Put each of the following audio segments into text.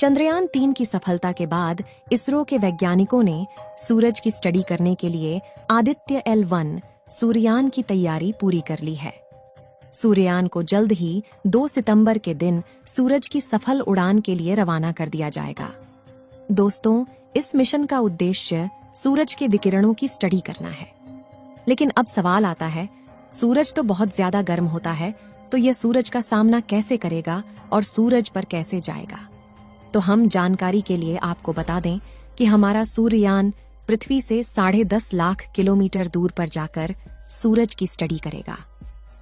चंद्रयान 3 की सफलता के बाद इसरो के वैज्ञानिकों ने सूरज की स्टडी करने के लिए आदित्य L1 सूर्ययान की तैयारी पूरी कर ली है। सूर्ययान को जल्द ही 2 सितंबर के दिन सूरज की सफल उड़ान के लिए रवाना कर दिया जाएगा। दोस्तों, इस मिशन का उद्देश्य सूरज के विकिरणों की स्टडी करना है। लेकिन अब सवाल आता है, सूरज तो बहुत ज्यादा गर्म होता है, तो यह सूरज का सामना कैसे करेगा और सूरज पर कैसे जाएगा? तो हम जानकारी के लिए आपको बता दें कि हमारा सूर्ययान पृथ्वी से 10.5 लाख किलोमीटर दूर पर जाकर सूरज की स्टडी करेगा।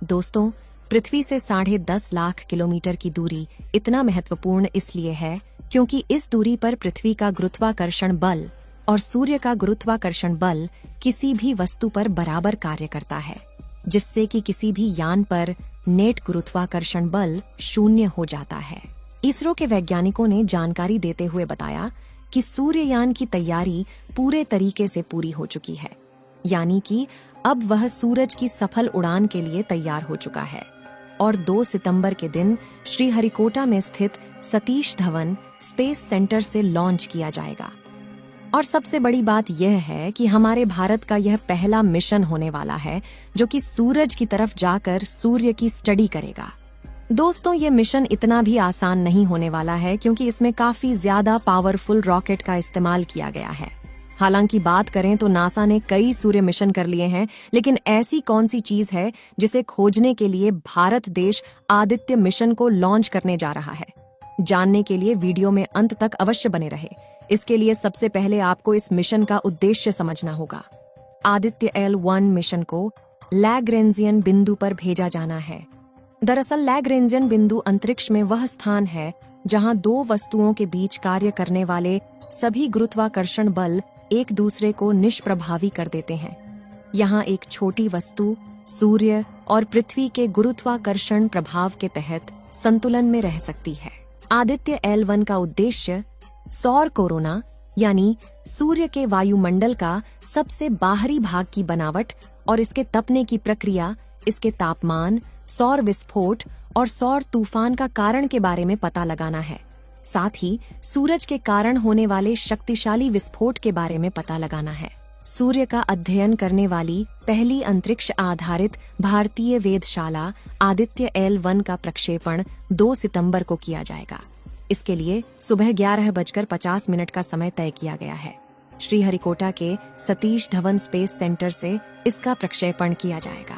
दोस्तों, पृथ्वी से 10.5 लाख किलोमीटर की दूरी इतना महत्वपूर्ण इसलिए है क्योंकि इस दूरी पर पृथ्वी का गुरुत्वाकर्षण बल और सूर्य का गुरुत्वाकर्षण बल किसी भी वस्तु पर बराबर कार्य करता है, जिससे कि किसी भी यान पर नेट गुरुत्वाकर्षण बल 0 हो जाता है। इसरो के वैज्ञानिकों ने जानकारी देते हुए बताया कि सूर्ययान की तैयारी पूरे तरीके से पूरी हो चुकी है, यानी कि अब वह सूरज की सफल उड़ान के लिए तैयार हो चुका है और 2 सितंबर के दिन श्रीहरिकोटा में स्थित सतीश धवन स्पेस सेंटर से लॉन्च किया जाएगा। और सबसे बड़ी बात यह है कि हमारे भारत का यह पहला मिशन होने वाला है जो कि सूरज की तरफ जाकर सूर्य की स्टडी करेगा। दोस्तों, ये मिशन इतना भी आसान नहीं होने वाला है क्योंकि इसमें काफी ज्यादा पावरफुल रॉकेट का इस्तेमाल किया गया है। हालांकि बात करें तो नासा ने कई सूर्य मिशन कर लिए हैं, लेकिन ऐसी कौन सी चीज है जिसे खोजने के लिए भारत देश आदित्य मिशन को लॉन्च करने जा रहा है? जानने के लिए वीडियो में अंत तक अवश्य बने रहे। इसके लिए सबसे पहले आपको इस मिशन का उद्देश्य समझना होगा। आदित्य L1 मिशन को लैग्रेंजियन बिंदु पर भेजा जाना है। दरअसल लैग्रेंजियन बिंदु अंतरिक्ष में वह स्थान है जहां 2 वस्तुओं के बीच कार्य करने वाले सभी गुरुत्वाकर्षण बल एक दूसरे को निष्प्रभावी कर देते हैं। यहाँ एक छोटी वस्तु सूर्य और पृथ्वी के गुरुत्वाकर्षण प्रभाव के तहत संतुलन में रह सकती है। आदित्य L1 का उद्देश्य सौर कोरोना यानी सूर्य के वायुमंडल का सबसे बाहरी भाग की बनावट और इसके तपने की प्रक्रिया, इसके तापमान, सौर विस्फोट और सौर तूफान का कारण के बारे में पता लगाना है। साथ ही सूरज के कारण होने वाले शक्तिशाली विस्फोट के बारे में पता लगाना है। सूर्य का अध्ययन करने वाली पहली अंतरिक्ष आधारित भारतीय वेधशाला आदित्य L1 का प्रक्षेपण 2 सितंबर को किया जाएगा। इसके लिए सुबह 11:50 का समय तय किया गया है। श्रीहरिकोटा के सतीश धवन स्पेस सेंटर से इसका प्रक्षेपण किया जाएगा।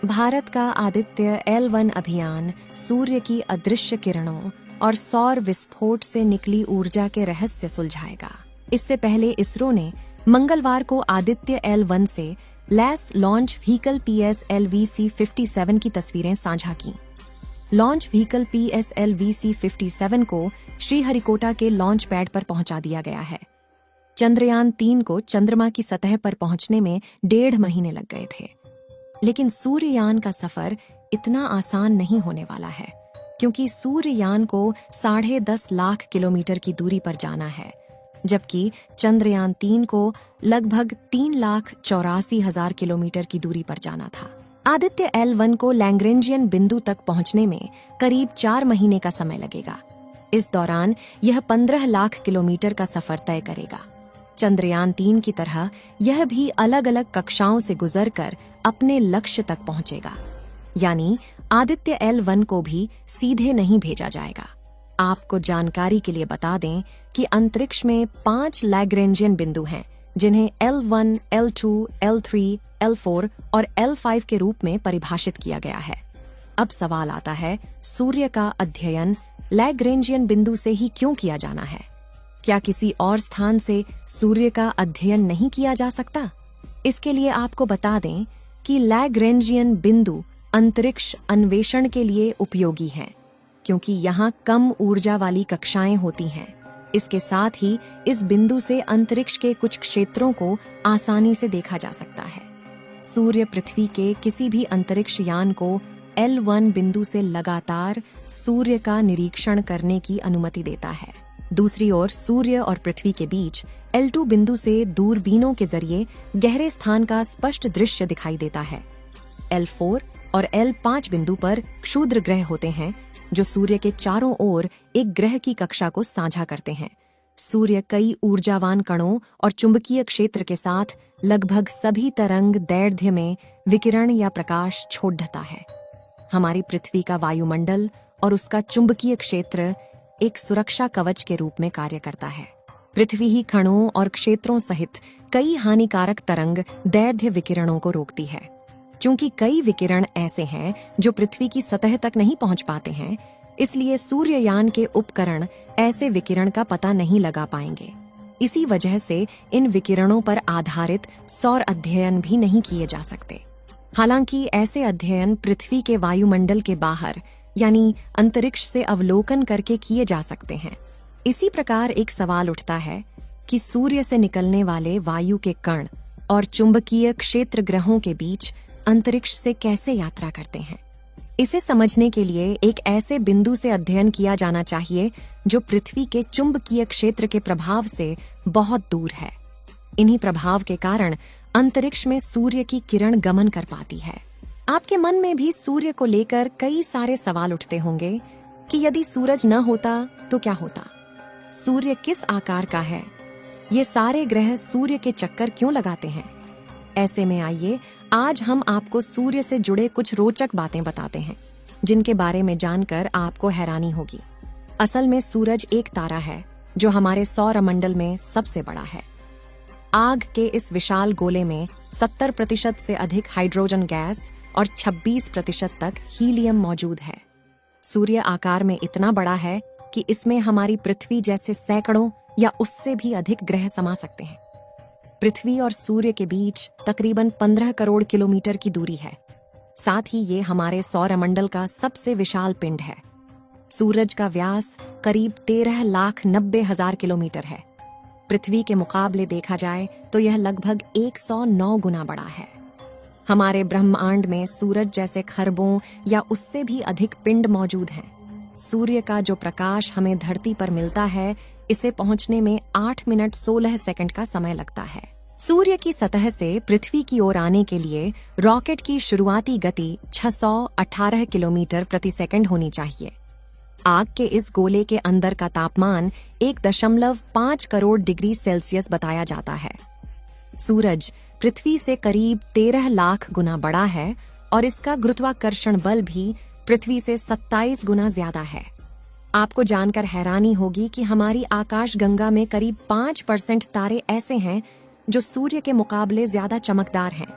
भारत का आदित्य L1 अभियान सूर्य की अदृश्य किरणों और सौर विस्फोट से निकली ऊर्जा के रहस्य सुलझाएगा। इससे पहले इसरो ने मंगलवार को आदित्य L1 से लैस लॉन्च व्हीकल PSLV-C57 की तस्वीरें साझा की। लॉन्च व्हीकल PSLV-C57 को श्रीहरिकोटा के लॉन्च पैड पर पहुंचा दिया गया है। चंद्रयान 3 को चंद्रमा की सतह पर पहुंचने में 1.5 महीने लग गए थे। लेकिन सूर्ययान का सफर इतना आसान नहीं होने वाला है क्योंकि सूर्ययान को 10.5 लाख किलोमीटर की दूरी पर जाना है, जबकि चंद्रयान 3 को लगभग 3,84,000 किलोमीटर की दूरी पर जाना था। आदित्य L1 को लैग्रेंजियन बिंदु तक पहुंचने में करीब 4 महीने का समय लगेगा। इस दौरान यह 15 लाख किलोमीटर का सफर तय करेगा। चंद्रयान 3 की तरह यह भी अलग अलग कक्षाओं से गुजरकर अपने लक्ष्य तक पहुंचेगा, यानी आदित्य L1 को भी सीधे नहीं भेजा जाएगा। आपको जानकारी के लिए बता दें कि अंतरिक्ष में 5 लैग्रेंजियन बिंदु हैं, जिन्हें L1, L2, L3, L4 और L5 के रूप में परिभाषित किया गया है। अब सवाल आता है, सूर्य का अध्ययन लैग्रेंजियन बिंदु से ही क्यों किया जाना है? क्या किसी और स्थान से सूर्य का अध्ययन नहीं किया जा सकता? इसके लिए आपको बता दें कि लैग्रेंजियन बिंदु अंतरिक्ष अन्वेषण के लिए उपयोगी हैं, क्योंकि यहाँ कम ऊर्जा वाली कक्षाएं होती हैं। इसके साथ ही इस बिंदु से अंतरिक्ष के कुछ क्षेत्रों को आसानी से देखा जा सकता है। सूर्य पृथ्वी के किसी भी अंतरिक्ष यान को L1 बिंदु से लगातार सूर्य का निरीक्षण करने की अनुमति देता है। दूसरी ओर सूर्य और पृथ्वी के बीच L2 बिंदु से दूरबीनों के जरिए गहरे स्थान का स्पष्ट दृश्य दिखाई देता है। L4 और L5 बिंदु पर क्षुद्र ग्रह होते हैं, जो सूर्य के चारों ओर एक ग्रह की कक्षा को साझा करते हैं। सूर्य कई ऊर्जावान कणों और चुंबकीय क्षेत्र के साथ लगभग सभी तरंग दैर्ध्य में विकिरण या प्रकाश छोड़ता है। हमारी पृथ्वी का वायुमंडल और उसका चुंबकीय क्षेत्र एक सुरक्षा कवच के रूप में कार्य करता है। पृथ्वी ही कणों और क्षेत्रों सहित कई हानिकारक तरंग दैर्ध्य विकिरणों को रोकती है। चूंकि कई विकिरण ऐसे हैं जो पृथ्वी की सतह तक नहीं पहुंच पाते हैं, इसलिए सूर्ययान के उपकरण ऐसे विकिरण का पता नहीं लगा पाएंगे। इसी वजह से इन विकिरणों पर आधारित सौर अध्ययन भी नहीं किए जा सकते। हालांकि ऐसे अध्ययन पृथ्वी के वायुमंडल के बाहर यानी अंतरिक्ष से अवलोकन करके किए जा सकते हैं। इसी प्रकार एक सवाल उठता है कि सूर्य से निकलने वाले वायु के कण और चुंबकीय क्षेत्र ग्रहों के बीच अंतरिक्ष से कैसे यात्रा करते हैं। इसे समझने के लिए एक ऐसे बिंदु से अध्ययन किया जाना चाहिए जो पृथ्वी के चुंबकीय क्षेत्र के प्रभाव से बहुत दूर है। इन्हीं प्रभाव के कारण अंतरिक्ष में सूर्य की किरण गमन कर पाती है। आपके मन में भी सूर्य को लेकर कई सारे सवाल उठते होंगे कि यदि सूरज न होता तो क्या होता? सूर्य किस आकार का है? ये सारे ग्रह सूर्य के चक्कर क्यों लगाते हैं? ऐसे में आइए आज हम आपको सूर्य से जुड़े कुछ रोचक बातें बताते हैं, जिनके बारे में जानकर आपको हैरानी होगी। असल में सूरज एक तारा है जो हमारे सौरमंडल में सबसे बड़ा है। आग के इस विशाल गोले में 70% से अधिक हाइड्रोजन गैस और 26% तक हीलियम मौजूद है। सूर्य आकार में इतना बड़ा है कि इसमें हमारी पृथ्वी जैसे सैकड़ों या उससे भी अधिक ग्रह समा सकते हैं। पृथ्वी और सूर्य के बीच तकरीबन 15 करोड़ किलोमीटर की दूरी है। साथ ही ये हमारे सौरमंडल का सबसे विशाल पिंड है। सूरज का व्यास करीब 13,90,000 किलोमीटर है। पृथ्वी के मुकाबले देखा जाए तो यह लगभग 109 गुना बड़ा है। हमारे ब्रह्मांड में सूरज जैसे खरबों या उससे भी अधिक पिंड मौजूद हैं। सूर्य का जो प्रकाश हमें धरती पर मिलता है, इसे पहुंचने में 8 मिनट 16 सेकंड का समय लगता है। सूर्य की सतह से पृथ्वी की ओर आने के लिए रॉकेट की शुरुआती गति 618 किलोमीटर प्रति सेकंड होनी चाहिए। आग के इस गोले के अंदर का तापमान 1.5 करोड़ डिग्री सेल्सियस बताया जाता है। सूरज पृथ्वी से करीब 13 लाख गुना बड़ा है और इसका गुरुत्वाकर्षण बल भी पृथ्वी से 27 गुना ज्यादा है। आपको जानकर हैरानी होगी कि हमारी आकाशगंगा में करीब 5% तारे ऐसे हैं जो सूर्य के मुकाबले ज्यादा चमकदार हैं।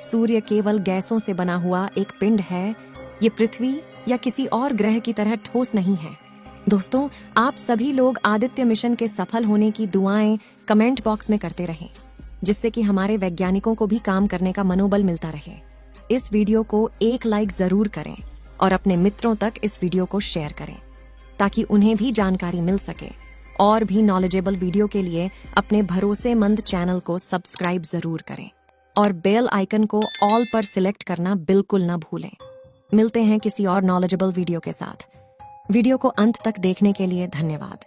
सूर्य केवल गैसों से बना हुआ एक पिंड है। ये पृथ्वी या किसी और ग्रह की तरह ठोस नहीं है। दोस्तों, आप सभी लोग आदित्य मिशन के सफल होने की दुआएं कमेंट बॉक्स में करते रहें, जिससे कि हमारे वैज्ञानिकों को भी काम करने का मनोबल मिलता रहे। इस वीडियो को एक लाइक जरूर करें और अपने मित्रों तक इस वीडियो को शेयर करें, ताकि उन्हें भी जानकारी मिल सके। और भी नॉलेजेबल वीडियो के लिए अपने भरोसेमंद चैनल को सब्सक्राइब जरूर करें और बेल आइकन को ऑल पर सिलेक्ट करना बिल्कुल न भूलें। मिलते हैं किसी और नॉलेजेबल वीडियो के साथ। वीडियो को अंत तक देखने के लिए धन्यवाद।